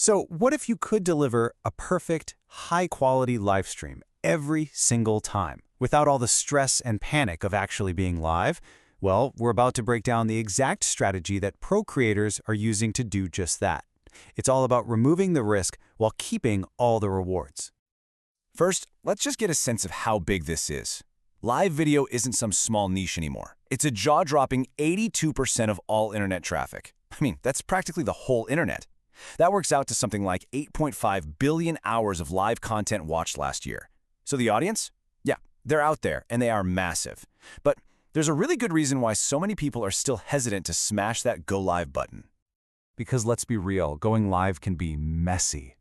So what if you could deliver a perfect, high-quality live stream every single time, without all the stress and panic of actually being live? Well, we're about to break down the exact strategy that pro creators are using to do just that. It's all about removing the risk while keeping all the rewards. First, let's just get a sense of how big this is. Live video isn't some small niche anymore. It's a jaw-dropping 82% of all internet traffic. I mean, that's practically the whole internet. That works out to something like 8.5 billion hours of live content watched last year. So the audience? Yeah, they're out there, and they are massive. But there's a really good reason why so many people are still hesitant to smash that Go Live button. Because let's be real, going live can be messy.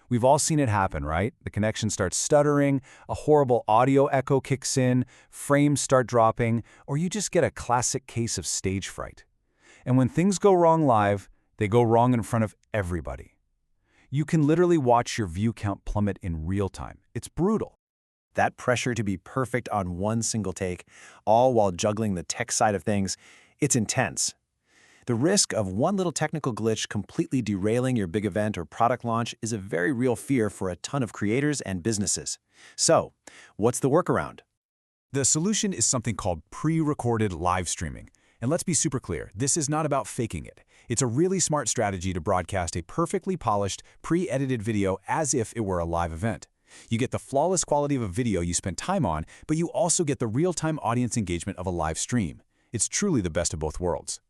We've all seen it happen, right? The connection starts stuttering, a horrible audio echo kicks in, frames start dropping, or you just get a classic case of stage fright. And when things go wrong live, they go wrong in front of everybody. You can literally watch your view count plummet in real time. It's brutal. That pressure to be perfect on one single take, all while juggling the tech side of things, it's intense. The risk of one little technical glitch completely derailing your big event or product launch is a very real fear for a ton of creators and businesses. So, what's the workaround? The solution is something called pre-recorded live streaming. And let's be super clear, this is not about faking it. It's a really smart strategy to broadcast a perfectly polished, pre-edited video as if it were a live event. You get the flawless quality of a video you spent time on, but you also get the real-time audience engagement of a live stream. It's truly the best of both worlds.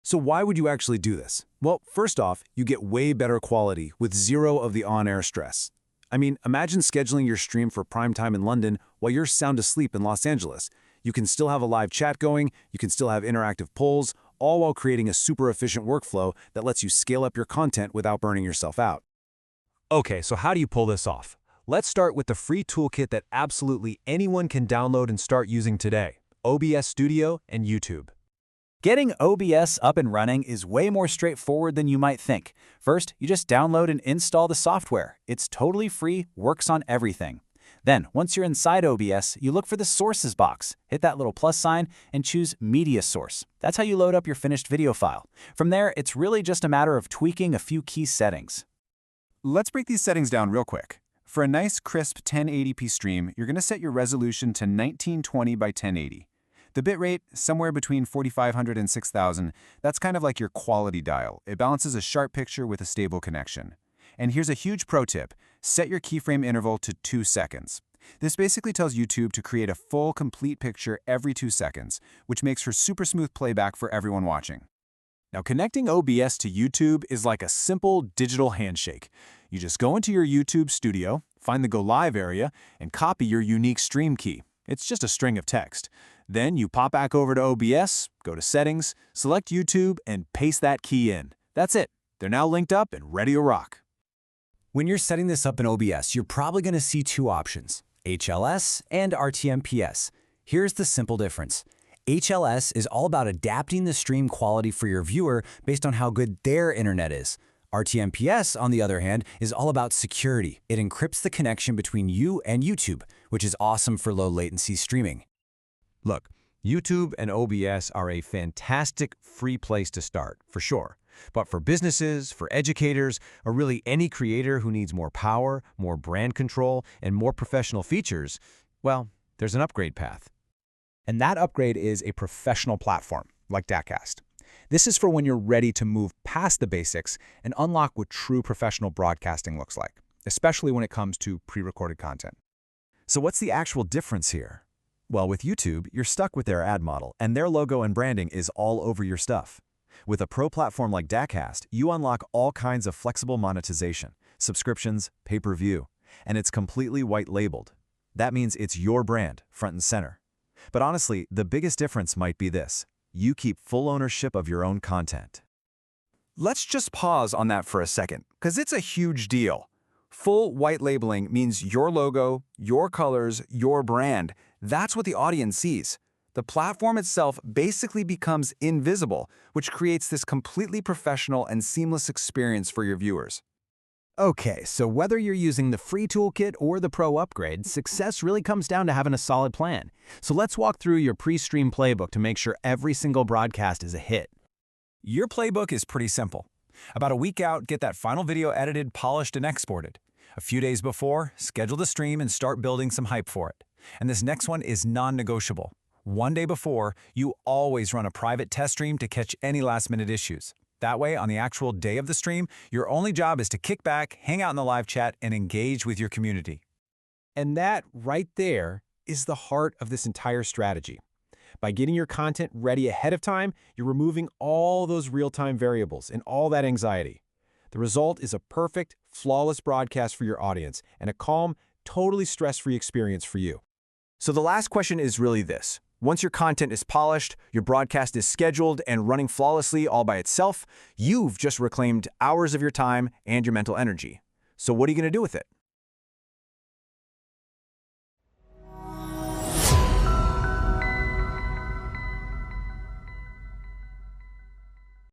So why would you actually do this? Well, first off, you get way better quality with zero of the on-air stress. I mean, imagine scheduling your stream for prime time in London while you're sound asleep in Los Angeles. You can still have a live chat going, you can still have interactive polls, all while creating a super efficient workflow that lets you scale up your content without burning yourself out. Okay, so how do you pull this off? Let's start with the free toolkit that absolutely anyone can download and start using today, OBS Studio and YouTube. Getting OBS up and running is way more straightforward than you might think. First, you just download and install the software. It's totally free, works on everything. Then, once you're inside OBS, you look for the Sources box, hit that little plus sign, and choose Media Source. That's how you load up your finished video file. From there, it's really just a matter of tweaking a few key settings. Let's break these settings down real quick. For a nice, crisp 1080p stream, you're going to set your resolution to 1920 by 1080. The bitrate, somewhere between 4500 and 6000, that's kind of like your quality dial. It balances a sharp picture with a stable connection. And here's a huge pro tip. Set your keyframe interval to 2 seconds. This basically tells YouTube to create a full, complete picture every 2 seconds, which makes for super smooth playback for everyone watching. Now, connecting OBS to YouTube is like a simple digital handshake. You just go into your YouTube studio, find the Go Live area, and copy your unique stream key. It's just a string of text. Then you pop back over to OBS, go to Settings, select YouTube, and paste that key in. That's it. They're now linked up and ready to rock. When you're setting this up in OBS, you're probably going to see two options, HLS and RTMPS. Here's the simple difference. HLS is all about adapting the stream quality for your viewer based on how good their internet is. RTMPS, on the other hand, is all about security. It encrypts the connection between you and YouTube, which is awesome for low latency streaming. Look, YouTube and OBS are a fantastic free place to start, for sure. But for businesses, for educators, or really any creator who needs more power, more brand control, and more professional features, well, there's an upgrade path. And that upgrade is a professional platform, like Dacast. This is for when you're ready to move past the basics and unlock what true professional broadcasting looks like, especially when it comes to pre-recorded content. So what's the actual difference here? Well, with YouTube, you're stuck with their ad model, and their logo and branding is all over your stuff. With a pro platform like Dacast, you unlock all kinds of flexible monetization, subscriptions, pay-per-view, and it's completely white-labeled. That means it's your brand, front and center. But honestly, the biggest difference might be this. You keep full ownership of your own content. Let's just pause on that for a second, because it's a huge deal. Full white labeling means your logo, your colors, your brand. That's what the audience sees. The platform itself basically becomes invisible, which creates this completely professional and seamless experience for your viewers. Okay, so whether you're using the free toolkit or the pro upgrade, success really comes down to having a solid plan. So let's walk through your pre-stream playbook to make sure every single broadcast is a hit. Your playbook is pretty simple. About a week out, get that final video edited, polished, and exported. A few days before, schedule the stream and start building some hype for it. And this next one is non-negotiable. One day before, you always run a private test stream to catch any last-minute issues. That way, on the actual day of the stream, your only job is to kick back, hang out in the live chat, and engage with your community. And that right there is the heart of this entire strategy. By getting your content ready ahead of time, you're removing all those real-time variables and all that anxiety. The result is a perfect, flawless broadcast for your audience and a calm, totally stress-free experience for you. So the last question is really this. Once your content is polished, your broadcast is scheduled and running flawlessly all by itself, you've just reclaimed hours of your time and your mental energy. So what are you going to do with it?